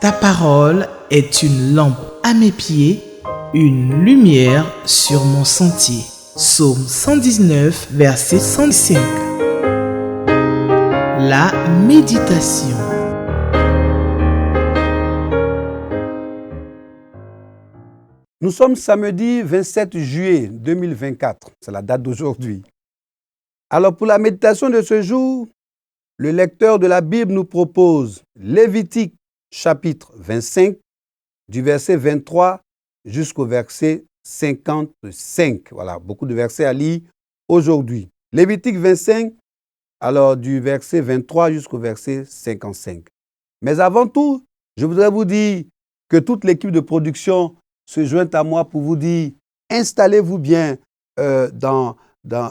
Ta parole est une lampe à mes pieds, une lumière sur mon sentier. Psaume 119, verset 105. La méditation. Nous sommes samedi 27 juillet 2024, c'est la date d'aujourd'hui. Alors pour la méditation de ce jour, le lecteur de la Bible nous propose Lévitique chapitre 25, du verset 23 jusqu'au verset 55. Voilà, beaucoup de versets à lire aujourd'hui. Lévitique 25, alors du verset 23 jusqu'au verset 55. Mais avant tout, je voudrais vous dire que toute l'équipe de production se joint à moi pour vous dire, installez-vous bien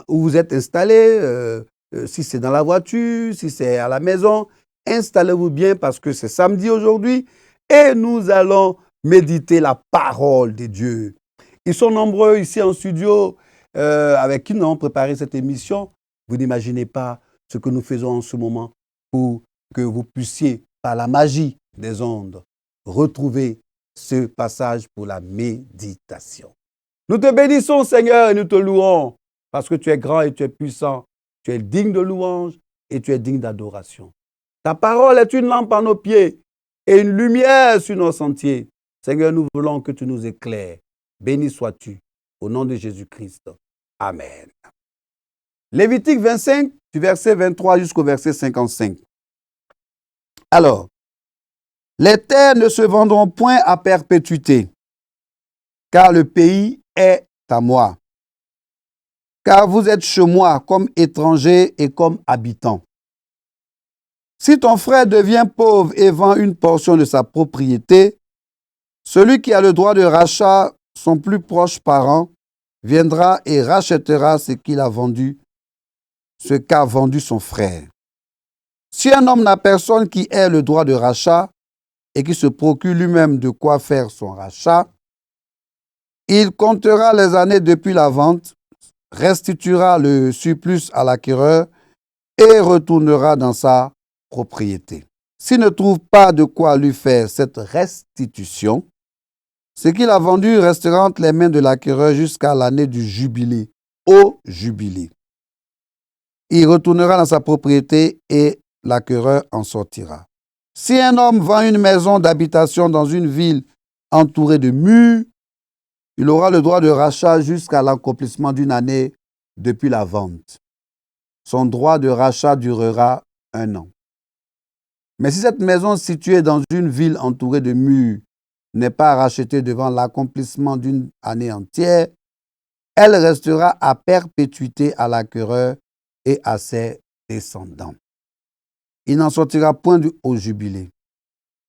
où vous êtes installés, si c'est dans la voiture, si c'est à la maison, installez-vous bien parce que c'est samedi aujourd'hui et nous allons méditer la parole de Dieu. Ils sont nombreux ici en studio avec qui nous avons préparé cette émission. Vous n'imaginez pas ce que nous faisons en ce moment pour que vous puissiez, par la magie des ondes, retrouver ce passage pour la méditation. Nous te bénissons, Seigneur, et nous te louons parce que tu es grand et tu es puissant. Tu es digne de louange et tu es digne d'adoration. Ta parole est une lampe à nos pieds et une lumière sur nos sentiers. Seigneur, nous voulons que tu nous éclaires. Béni sois-tu, au nom de Jésus-Christ. Amen. Lévitique 25, du verset 23 jusqu'au verset 55. Alors, les terres ne se vendront point à perpétuité, car le pays est à moi. Car vous êtes chez moi comme étrangers et comme habitants. Si ton frère devient pauvre et vend une portion de sa propriété, celui qui a le droit de rachat, son plus proche parent, viendra et rachètera ce qu'il a vendu, ce qu'a vendu son frère. Si un homme n'a personne qui ait le droit de rachat et qui se procure lui-même de quoi faire son rachat, il comptera les années depuis la vente, restituera le surplus à l'acquéreur et retournera dans sa propriété. S'il ne trouve pas de quoi lui faire cette restitution, ce qu'il a vendu restera entre les mains de l'acquéreur jusqu'à l'année du jubilé, au jubilé. Il retournera dans sa propriété et l'acquéreur en sortira. Si un homme vend une maison d'habitation dans une ville entourée de murs, il aura le droit de rachat jusqu'à l'accomplissement d'une année depuis la vente. Son droit de rachat durera 1 an. Mais si cette maison située dans une ville entourée de murs n'est pas rachetée devant l'accomplissement d'une année entière, elle restera à perpétuité à l'acquéreur et à ses descendants. Il n'en sortira point au jubilé.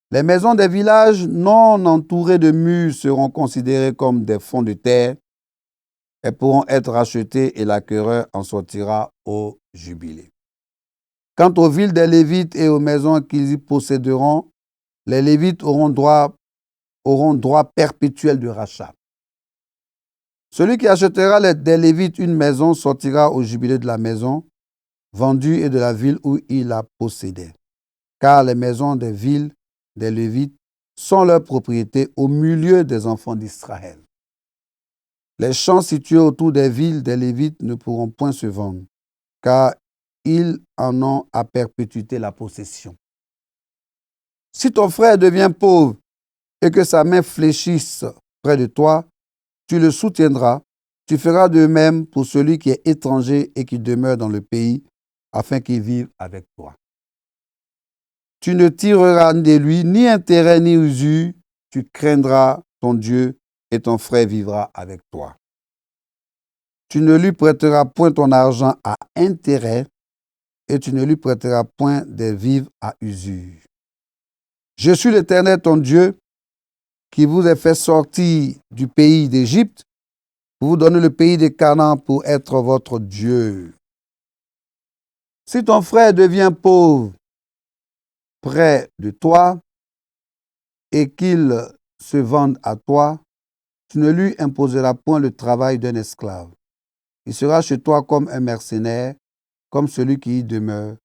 Les maisons des villages non entourées de murs seront considérées comme des fonds de terre. Elles pourront être rachetées et l'acquéreur en sortira au jubilé. Quant aux villes des Lévites et aux maisons qu'ils y posséderont, les Lévites auront droit perpétuel de rachat. Celui qui achètera des Lévites une maison sortira au jubilé de la maison vendue et de la ville où il la possédait. Car les maisons des villes des Lévites sont leur propriété au milieu des enfants d'Israël. Les champs situés autour des villes des Lévites ne pourront point se vendre, car ils en ont à perpétuité la possession. Si ton frère devient pauvre et que sa main fléchisse près de toi, tu le soutiendras. Tu feras de même pour celui qui est étranger et qui demeure dans le pays, afin qu'il vive avec toi. Tu ne tireras de lui ni intérêt ni usure, tu craindras ton Dieu et ton frère vivra avec toi. Tu ne lui prêteras point ton argent à intérêt et tu ne lui prêteras point des vivres à usure. Je suis l'Éternel ton Dieu qui vous ai fait sortir du pays d'Égypte pour vous donner le pays de Canaan pour être votre Dieu. Si ton frère devient pauvre près de toi et qu'il se vende à toi, tu ne lui imposeras point le travail d'un esclave. Il sera chez toi comme un mercenaire, comme celui qui y demeure.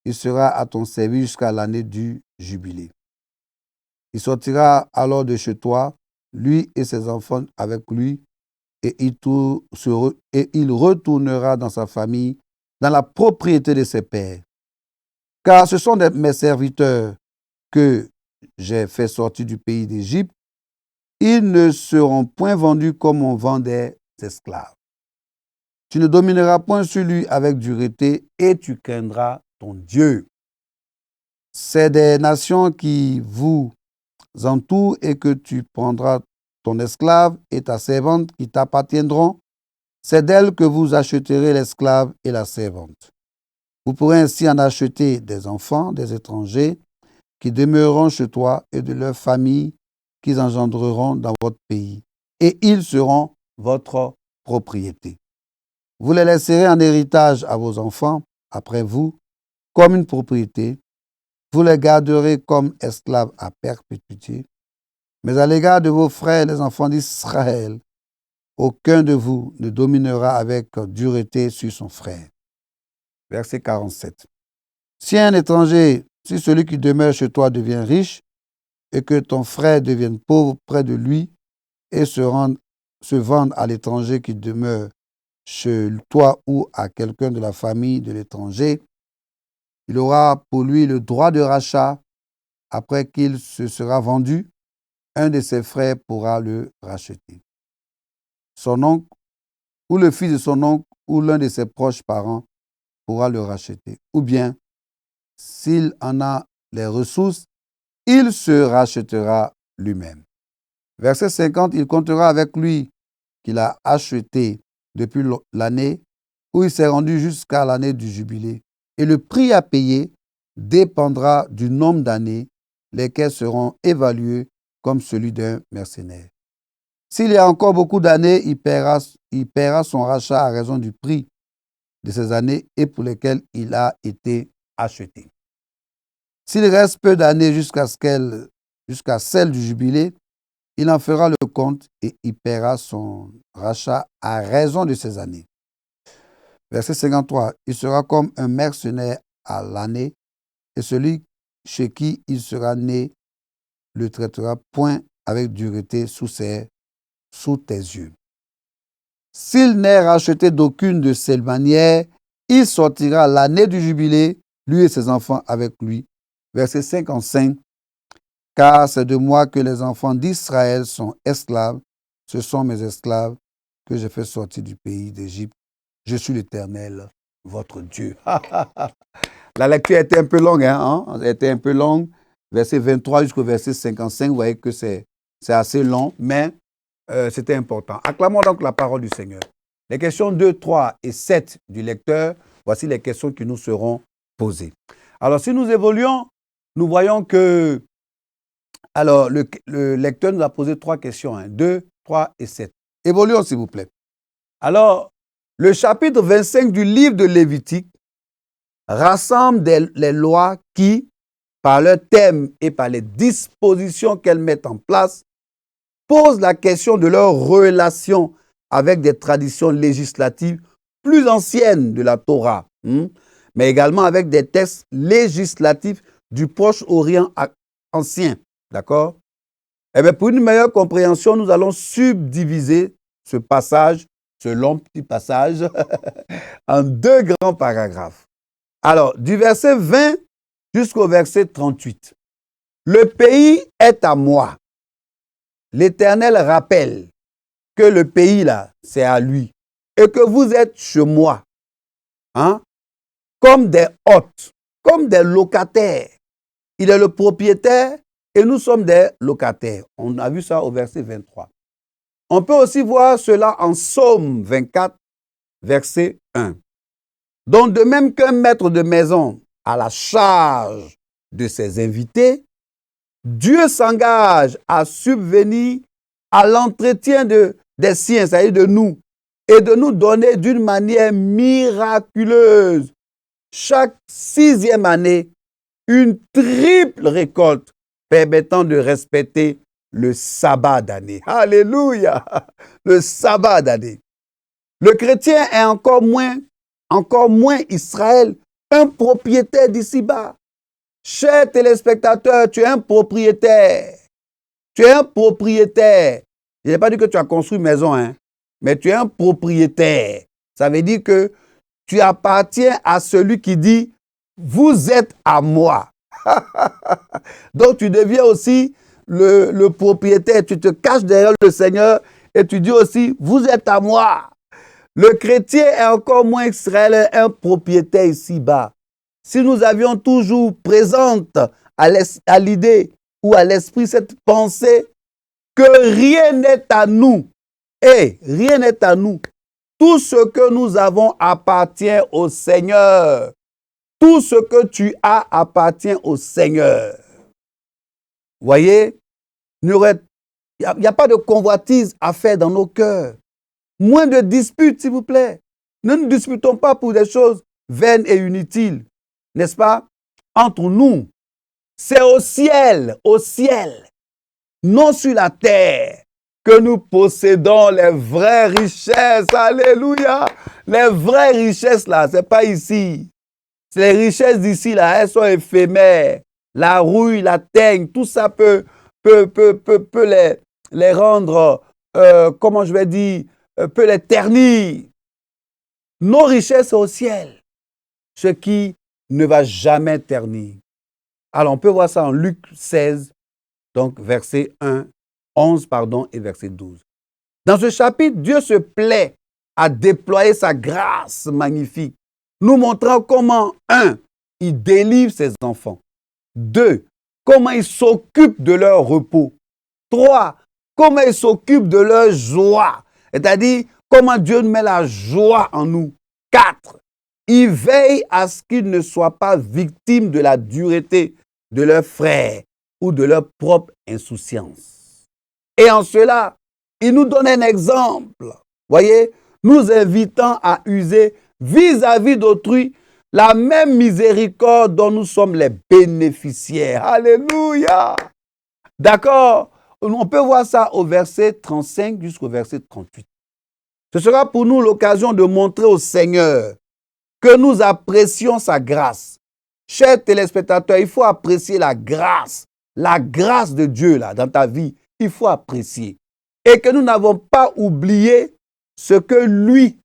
Il sera à ton service jusqu'à l'année du jubilé. Il sortira alors de chez toi, lui et ses enfants avec lui, et il retournera dans sa famille, dans la propriété de ses pères. Car ce sont mes serviteurs que j'ai fait sortir du pays d'Égypte. Ils ne seront point vendus comme on vend des esclaves. Tu ne domineras point sur lui avec dureté et tu craindras ton Dieu. C'est des nations qui vous entourent et que tu prendras ton esclave et ta servante qui t'appartiendront. C'est d'elles que vous acheterez l'esclave et la servante. Vous pourrez ainsi en acheter des enfants, des étrangers qui demeureront chez toi et de leurs familles qu'ils engendreront dans votre pays. Et ils seront votre propriété. Vous les laisserez en héritage à vos enfants après vous, comme une propriété. Vous les garderez comme esclaves à perpétuité. Mais à l'égard de vos frères, les enfants d'Israël, aucun de vous ne dominera avec dureté sur son frère. Verset 47. Si celui qui demeure chez toi devient riche, et que ton frère devienne pauvre près de lui, et se vende à l'étranger qui demeure chez toi ou à quelqu'un de la famille de l'étranger, il aura pour lui le droit de rachat. Après qu'il se sera vendu, un de ses frères pourra le racheter. Son oncle ou le fils de son oncle ou l'un de ses proches parents pourra le racheter. Ou bien, s'il en a les ressources, il se rachètera lui-même. Verset 50, il comptera avec lui qu'il a acheté depuis l'année où il s'est rendu jusqu'à l'année du jubilé. Et le prix à payer dépendra du nombre d'années, lesquelles seront évaluées comme celui d'un mercenaire. S'il y a encore beaucoup d'années, il paiera son rachat à raison du prix de ces années et pour lesquelles il a été acheté. S'il reste peu d'années jusqu'à celle du jubilé, il en fera le compte et il paiera son rachat à raison de ces années. Verset 53. Il sera comme un mercenaire à l'année et celui chez qui il sera né le traitera point avec dureté sous tes yeux. S'il n'est racheté d'aucune de ces manières, il sortira l'année du jubilé, lui et ses enfants avec lui. Verset 55. Car c'est de moi que les enfants d'Israël sont esclaves. Ce sont mes esclaves que j'ai fait sortir du pays d'Égypte. Je suis l'Éternel, votre Dieu. La lecture était un peu longue, Elle était un peu longue. Verset 23 jusqu'au verset 55, vous voyez que c'est assez long, mais c'était important. Acclamons donc la parole du Seigneur. Les questions 2, 3 et 7 du lecteur, voici les questions qui nous seront posées. Alors, si nous évoluons, nous voyons que le lecteur nous a posé 3 questions, 2, 3 et 7. Évoluons, s'il vous plaît. Alors, le chapitre 25 du livre de Lévitique rassemble les lois qui, par leur thème et par les dispositions qu'elles mettent en place, posent la question de leur relation avec des traditions législatives plus anciennes de la Torah, mais également avec des textes législatifs du Proche-Orient ancien. D'accord? Eh bien, pour une meilleure compréhension, nous allons subdiviser ce passage, ce long petit passage, en 2 grands paragraphes. Alors, du verset 20 jusqu'au verset 38. Le pays est à moi. L'Éternel rappelle que le pays, là, c'est à lui. Et que vous êtes chez moi. Comme des hôtes, comme des locataires. Il est le propriétaire et nous sommes des locataires. On a vu ça au verset 23. On peut aussi voir cela en Psaume 24, verset 1. Donc, de même qu'un maître de maison a la charge de ses invités, Dieu s'engage à subvenir à l'entretien des siens, c'est-à-dire de nous, et de nous donner d'une manière miraculeuse, chaque 6e année, une triple récolte permettant de respecter le sabbat d'année. Alléluia! Le sabbat d'année. Le chrétien est encore moins Israël, un propriétaire d'ici-bas. Cher téléspectateur, tu es un propriétaire. Tu es un propriétaire. Je n'ai pas dit que tu as construit une maison, hein, mais tu es un propriétaire. Ça veut dire que tu appartiens à celui qui dit « Vous êtes à moi ». Donc, tu deviens aussi le propriétaire. Tu te caches derrière le Seigneur et tu dis aussi « Vous êtes à moi ». Le chrétien est encore moins Israël, un propriétaire ici-bas. Si nous avions toujours présente à l'idée ou à l'esprit cette pensée que rien n'est à nous, et rien n'est à nous, tout ce que nous avons appartient au Seigneur. Tout ce que tu as appartient au Seigneur. Vous voyez, il n'y a pas de convoitise à faire dans nos cœurs. Moins de disputes, s'il vous plaît. Ne nous disputons pas pour des choses vaines et inutiles. N'est-ce pas? Entre nous, c'est au ciel, non sur la terre, que nous possédons les vraies richesses. Alléluia! Les vraies richesses, là, ce n'est pas ici. Les richesses d'ici, là, elles sont éphémères. La rouille, la teigne, tout ça peut les rendre, comment je vais dire, peut les ternir. Nos richesses au ciel, ce qui ne va jamais ternir. Alors, on peut voir ça en Luc 16, donc verset 11 et verset 12. Dans ce chapitre, Dieu se plaît à déployer sa grâce magnifique, nous montrant comment, 1, il délivre ses enfants. 2, comment il s'occupe de leur repos. 3, comment il s'occupe de leur joie. C'est-à-dire, comment Dieu met la joie en nous. 4, il veille à ce qu'ils ne soient pas victimes de la dureté de leurs frères ou de leur propre insouciance. Et en cela, il nous donne un exemple, voyez, nous invitant à user vis-à-vis d'autrui la même miséricorde dont nous sommes les bénéficiaires. Alléluia! D'accord? On peut voir ça au verset 35 jusqu'au verset 38. Ce sera pour nous l'occasion de montrer au Seigneur que nous apprécions sa grâce. Chers téléspectateurs, il faut apprécier la grâce de Dieu là, dans ta vie. Il faut apprécier. Et que nous n'avons pas oublié ce que lui,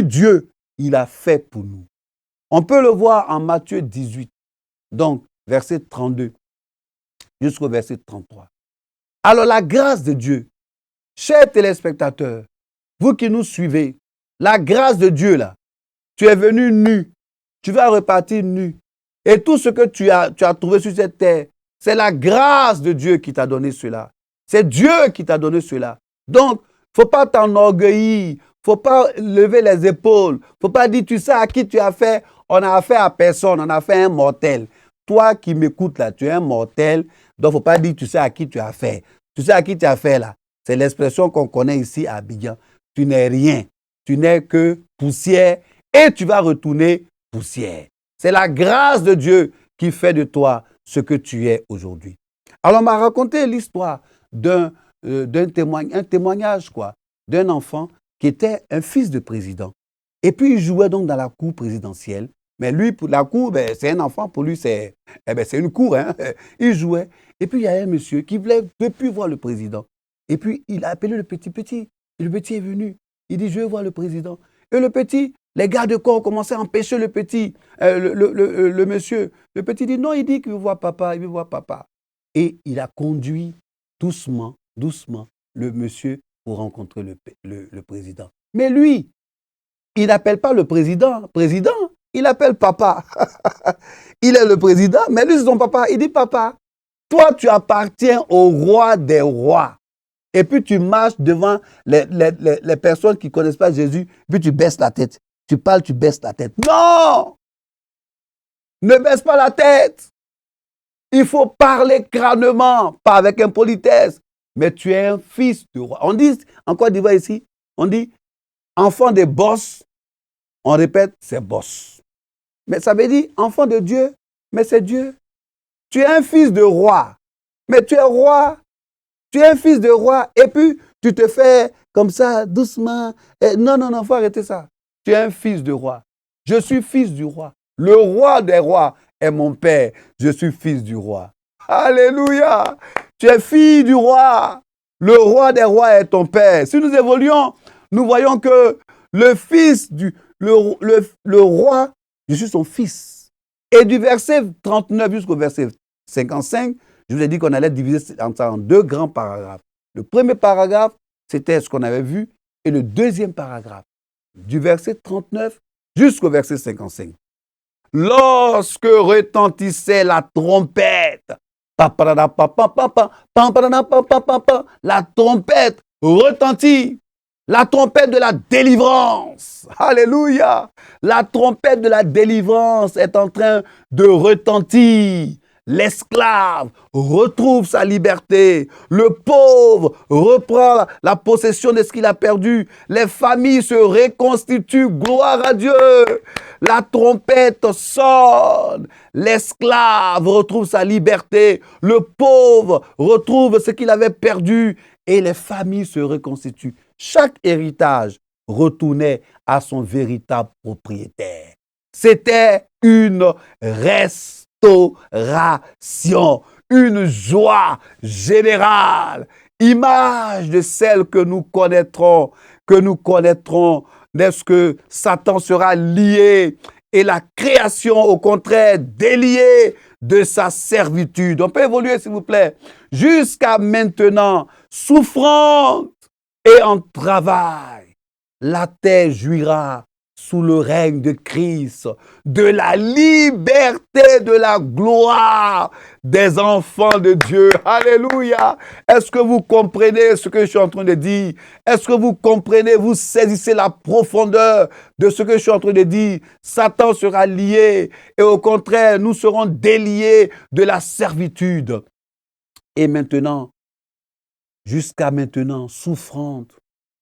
Dieu, il a fait pour nous. On peut le voir en Matthieu 18, donc verset 32 jusqu'au verset 33. Alors la grâce de Dieu, chers téléspectateurs, vous qui nous suivez, la grâce de Dieu là, tu es venu nu, tu vas repartir nu. Et tout ce que tu as trouvé sur cette terre, c'est la grâce de Dieu qui t'a donné cela. C'est Dieu qui t'a donné cela. Donc, il ne faut pas t'enorgueillir, il ne faut pas lever les épaules, il ne faut pas dire, tu sais à qui tu as fait, on a affaire à personne, on a fait un mortel. Toi qui m'écoutes là, tu es un mortel, donc il ne faut pas dire, tu sais à qui tu as fait. Tu sais à qui tu as fait là. C'est l'expression qu'on connaît ici à Abidjan. Tu n'es rien, tu n'es que poussière et tu vas retourner poussière. C'est la grâce de Dieu qui fait de toi ce que tu es aujourd'hui. Alors, on m'a raconté l'histoire d'un témoignage d'un enfant qui était un fils de président. Et puis, il jouait donc dans la cour présidentielle. Mais lui, pour la cour, c'est un enfant, pour lui, c'est une cour. Hein? Il jouait. Et puis, il y a un monsieur qui voulait depuis voir le président. Et puis, il a appelé le petit. Et le petit est venu. Il dit, je veux voir le président. Et le petit, les gardes corps ont commencé à empêcher le petit, le monsieur. Le petit dit, non, il dit qu'il veut voir papa, il veut voir papa. Et il a conduit doucement, le monsieur pour rencontrer le président. Mais lui, il n'appelle pas le président, il appelle papa. Il est le président, mais lui, c'est son papa. Il dit, papa, toi, tu appartiens au roi des rois. Et puis, tu marches devant les personnes qui ne connaissent pas Jésus, puis tu baisses la tête. Tu parles, tu baisses la tête. Non! Ne baisse pas la tête. Il faut parler crânement, pas avec impolitesse. Mais tu es un fils du roi. On dit, en Côte d'Ivoire ici, on dit, enfant des boss, on répète, c'est boss. Mais ça veut dire, enfant de Dieu, mais c'est Dieu. Tu es un fils de roi, mais tu es roi. Tu es un fils de roi, et puis tu te fais comme ça, doucement. Et non, il faut arrêter ça. Tu es un fils de roi. Je suis fils du roi. Le roi des rois est mon père. Je suis fils du roi. Alléluia. Tu es fille du roi. Le roi des rois est ton père. Si nous évoluons, nous voyons que le fils le roi, je suis son fils. Et du verset 39 jusqu'au verset 55, je vous ai dit qu'on allait diviser en deux grands paragraphes. Le premier paragraphe, c'était ce qu'on avait vu, et le deuxième paragraphe, du verset 39 jusqu'au verset 55. Lorsque retentissait la trompette, la trompette retentit, la trompette de la délivrance. Alléluia. La trompette de la délivrance est en train de retentir. L'esclave retrouve sa liberté. Le pauvre reprend la possession de ce qu'il a perdu. Les familles se reconstituent. Gloire à Dieu. La trompette sonne. L'esclave retrouve sa liberté. Le pauvre retrouve ce qu'il avait perdu. Et les familles se reconstituent. Chaque héritage retournait à son véritable propriétaire. C'était une restauration, une joie générale, image de celle que nous connaîtrons, n'est-ce que Satan sera lié et la création, au contraire, déliée de sa servitude. On peut évoluer, s'il vous plaît. Jusqu'à maintenant, souffrante et en travail, la terre jouira sous le règne de Christ, de la liberté, de la gloire des enfants de Dieu. Alléluia. Est-ce que vous comprenez ce que je suis en train de dire? Est-ce que vous comprenez, vous saisissez la profondeur de ce que je suis en train de dire? Satan sera lié et au contraire, nous serons déliés de la servitude. Et maintenant, jusqu'à maintenant, souffrante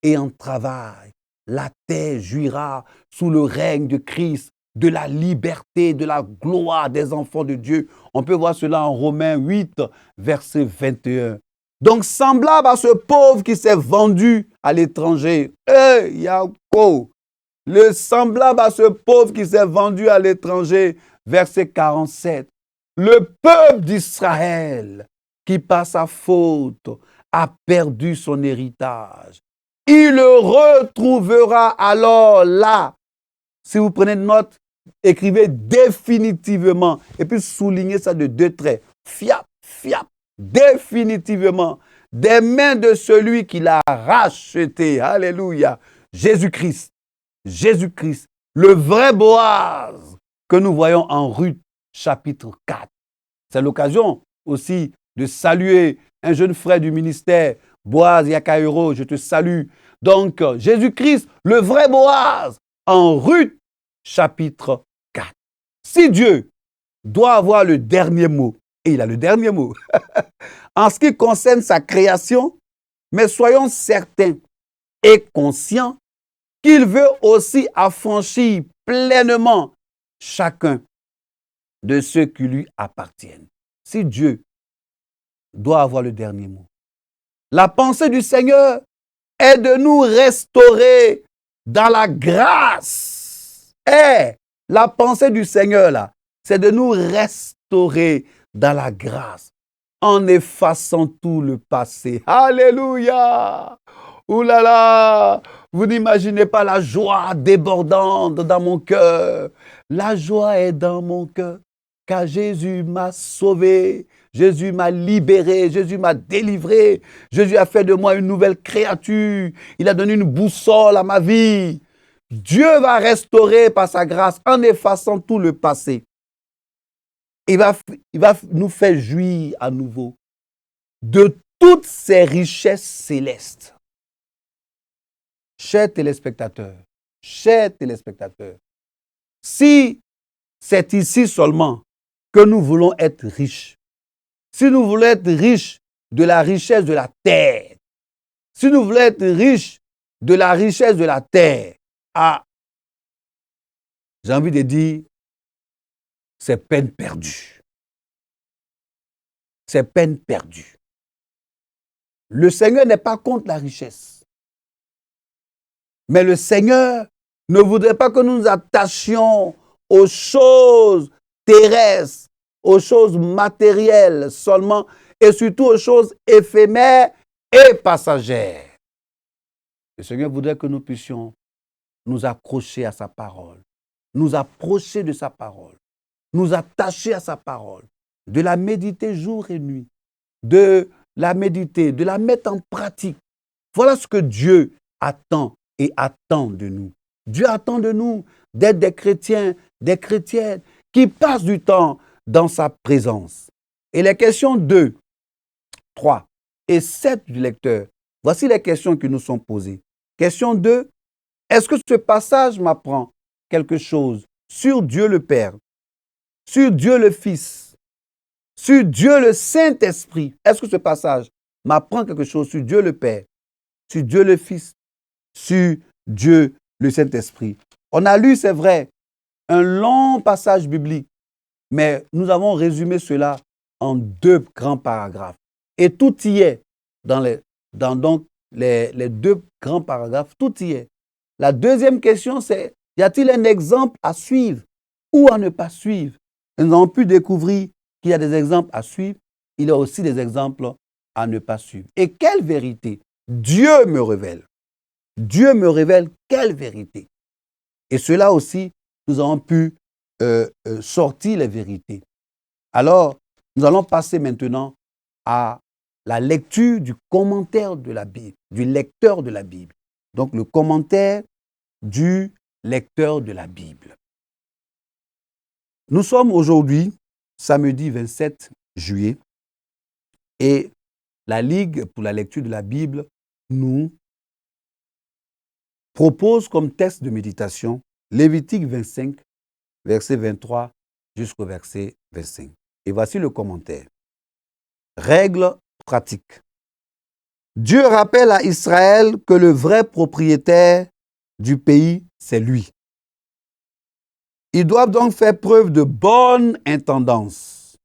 et en travail, la terre jouira sous le règne de Christ, de la liberté, de la gloire des enfants de Dieu. On peut voir cela en Romains 8, verset 21. Donc, semblable à ce pauvre qui s'est vendu à l'étranger. Le semblable à ce pauvre qui s'est vendu à l'étranger, verset 47. Le peuple d'Israël, qui par sa faute a perdu son héritage, il le retrouvera alors là. Si vous prenez note, écrivez définitivement et puis soulignez ça de deux traits. Fiap, fiap, définitivement, des mains de celui qui l'a racheté. Alléluia. Jésus-Christ. Jésus-Christ, le vrai Boaz que nous voyons en Ruth chapitre 4. C'est l'occasion aussi de saluer un jeune frère du ministère, Boaz Yakairo, je te salue. Donc, Jésus-Christ, le vrai Boaz, en Ruth, chapitre 4. Si Dieu doit avoir le dernier mot, et il a le dernier mot, en ce qui concerne sa création, mais soyons certains et conscients qu'il veut aussi affranchir pleinement chacun de ceux qui lui appartiennent. Si Dieu doit avoir le dernier mot, la pensée du Seigneur est de nous restaurer dans la grâce. La pensée du Seigneur, là, c'est de nous restaurer dans la grâce en effaçant tout le passé. Alléluia! Ouh là là! Vous n'imaginez pas la joie débordante dans mon cœur. La joie est dans mon cœur, car Jésus m'a sauvé. Jésus m'a libéré, Jésus m'a délivré, Jésus a fait de moi une nouvelle créature, il a donné une boussole à ma vie. Dieu va restaurer par sa grâce en effaçant tout le passé. Il va nous faire jouir à nouveau de toutes ces richesses célestes. Chers téléspectateurs, si c'est ici seulement que nous voulons être riches, si nous voulons être riches de la richesse de la terre, si nous voulons être riches de la richesse de la terre, j'ai envie de dire, c'est peine perdue. C'est peine perdue. Le Seigneur n'est pas contre la richesse. Mais le Seigneur ne voudrait pas que nous nous attachions aux choses terrestres aux choses matérielles seulement et surtout aux choses éphémères et passagères. Le Seigneur voudrait que nous puissions nous accrocher à sa parole, nous approcher de sa parole, nous attacher à sa parole, de la méditer jour et nuit, de la méditer, de la mettre en pratique. Voilà ce que Dieu attend et attend de nous. Dieu attend de nous d'être des chrétiens, des chrétiennes qui passent du temps dans sa présence. Et les questions 2, 3 et 7 du lecteur, voici les questions qui nous sont posées. Question 2, est-ce que ce passage m'apprend quelque chose sur Dieu le Père, sur Dieu le Fils, sur Dieu le Saint-Esprit? Est-ce que ce passage m'apprend quelque chose sur Dieu le Père, sur Dieu le Fils, sur Dieu le Saint-Esprit? On a lu, c'est vrai, un long passage biblique, mais nous avons résumé cela en 2 grands paragraphes. Et tout y est, dans les 2 grands paragraphes, tout y est. La deuxième question, c'est, y a-t-il un exemple à suivre ou à ne pas suivre? Nous avons pu découvrir qu'il y a des exemples à suivre, il y a aussi des exemples à ne pas suivre. Et quelle vérité Dieu me révèle? Dieu me révèle quelle vérité? Et cela aussi, nous avons pu sortir les vérités. Alors, nous allons passer maintenant à la lecture du commentaire de la Bible, du lecteur de la Bible. Donc, le commentaire du lecteur de la Bible. Nous sommes aujourd'hui, samedi 27 juillet, et la Ligue pour la lecture de la Bible nous propose comme texte de méditation Lévitique 25, verset 23 jusqu'au verset 25. Et voici le commentaire. Règle pratique. Dieu rappelle à Israël que le vrai propriétaire du pays, c'est lui. Ils doivent donc faire preuve de bonne intendance.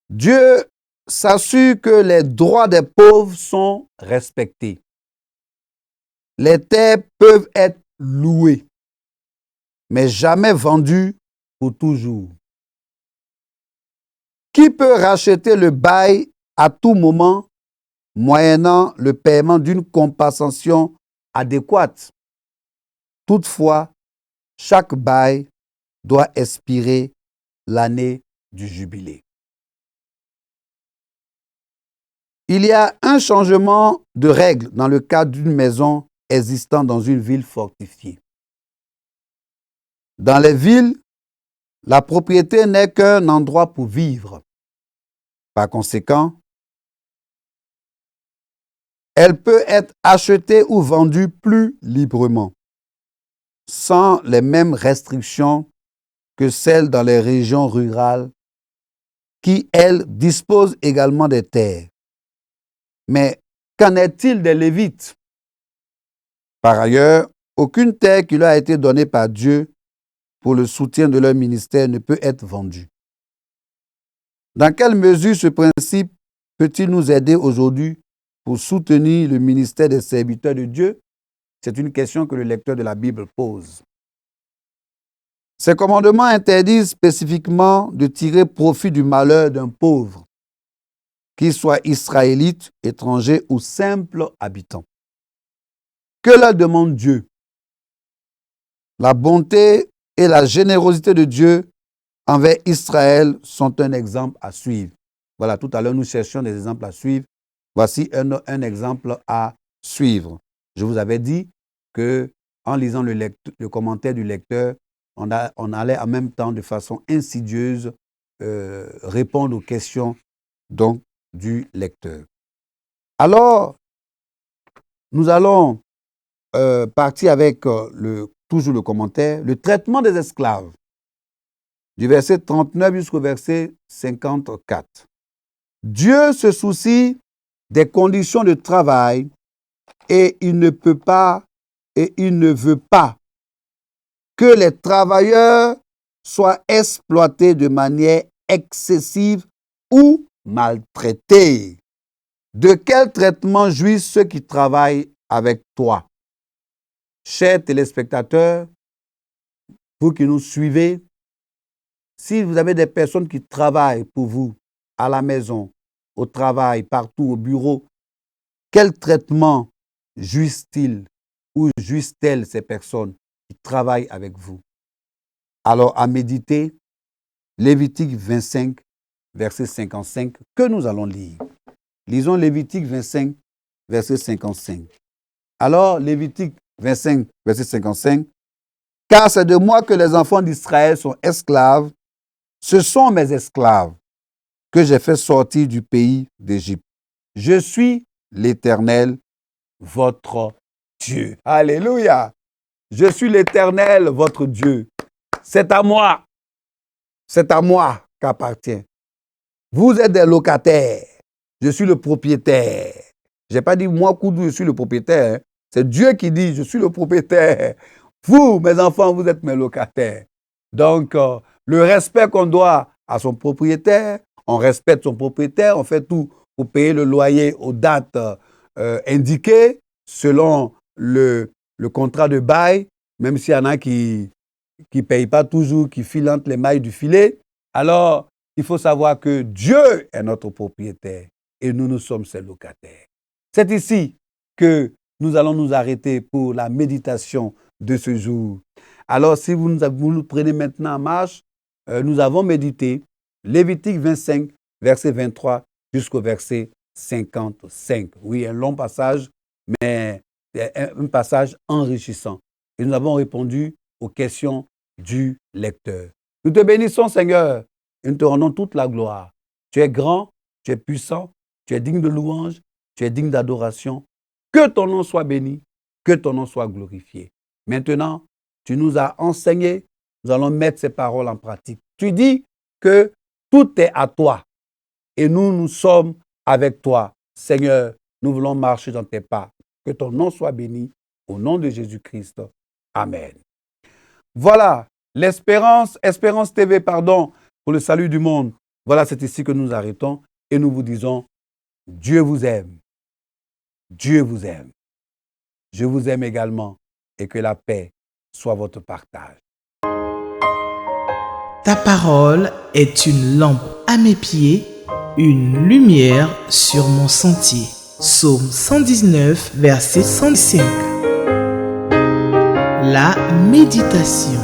Dieu s'assure que les droits des pauvres sont respectés. Les terres peuvent être louées, mais jamais vendues pour toujours. Qui peut racheter le bail à tout moment, moyennant le paiement d'une compensation adéquate? Toutefois, chaque bail doit expirer l'année du jubilé. Il y a un changement de règle dans le cadre d'une maison existant dans une ville fortifiée. Dans les villes, la propriété n'est qu'un endroit pour vivre. Par conséquent, elle peut être achetée ou vendue plus librement, sans les mêmes restrictions que celles dans les régions rurales, qui, elles, disposent également des terres. Mais qu'en est-il des Lévites? Par ailleurs, aucune terre qui leur a été donnée par Dieu pour le soutien de leur ministère ne peut être vendue. Dans quelle mesure ce principe peut-il nous aider aujourd'hui pour soutenir le ministère des serviteurs de Dieu? C'est une question que le lecteur de la Bible pose. Ces commandements interdisent spécifiquement de tirer profit du malheur d'un pauvre, qu'il soit israélite, étranger ou simple habitant. Que leur demande Dieu? La bonté et la générosité de Dieu envers Israël sont un exemple à suivre. Voilà, tout à l'heure, nous cherchions des exemples à suivre. Voici un exemple à suivre. Je vous avais dit qu'en lisant le commentaire du lecteur, on allait en même temps, de façon insidieuse, répondre aux questions donc, du lecteur. Alors, nous allons partir avec toujours le commentaire, le traitement des esclaves, du verset 39 jusqu'au verset 54. Dieu se soucie des conditions de travail et il ne veut pas que les travailleurs soient exploités de manière excessive ou maltraités. De quel traitement jouissent ceux qui travaillent avec toi? Chers téléspectateurs, vous qui nous suivez, Si vous avez des personnes qui travaillent pour vous, à la maison, au travail, partout, au bureau, quel traitement jouissent-ils ou jouissent-elles ces personnes qui travaillent avec vous? Alors, à méditer, Lévitique 25, verset 55, que nous allons lire. Lisons Lévitique 25, verset 55. Alors, Lévitique 25, verset 55, « Car c'est de moi que les enfants d'Israël sont esclaves, ce sont mes esclaves que j'ai fait sortir du pays d'Égypte. Je suis l'Éternel, votre Dieu. » Alléluia! Je suis l'Éternel, votre Dieu. C'est à moi qu'appartient. Vous êtes des locataires. Je suis le propriétaire. Je n'ai pas dit moi, Koudou, je suis le propriétaire. C'est Dieu qui dit, je suis le propriétaire. Vous, mes enfants, vous êtes mes locataires. Donc, le respect qu'on doit à son propriétaire, on respecte son propriétaire, on fait tout pour payer le loyer aux dates indiquées selon le contrat de bail, même s'il y en a qui ne payent pas toujours, qui filent entre les mailles du filet. Alors, il faut savoir que Dieu est notre propriétaire et nous sommes ses locataires. C'est ici que nous allons nous arrêter pour la méditation de ce jour. Alors, si vous nous prenez maintenant en marche, nous avons médité Lévitique 25, verset 23 jusqu'au verset 55. Oui, un long passage, mais un passage enrichissant. Et nous avons répondu aux questions du lecteur. Nous te bénissons, Seigneur, et nous te rendons toute la gloire. Tu es grand, tu es puissant, tu es digne de louange, tu es digne d'adoration. Que ton nom soit béni, que ton nom soit glorifié. Maintenant, tu nous as enseigné, nous allons mettre ces paroles en pratique. Tu dis que tout est à toi et nous sommes avec toi. Seigneur, nous voulons marcher dans tes pas. Que ton nom soit béni au nom de Jésus-Christ. Amen. Voilà, Espérance TV, pour le salut du monde. Voilà, c'est ici que nous arrêtons et nous vous disons, Dieu vous aime. Dieu vous aime. Je vous aime également et que la paix soit votre partage. Ta parole est une lampe à mes pieds, une lumière sur mon sentier. Psaume 119, verset 105. La méditation.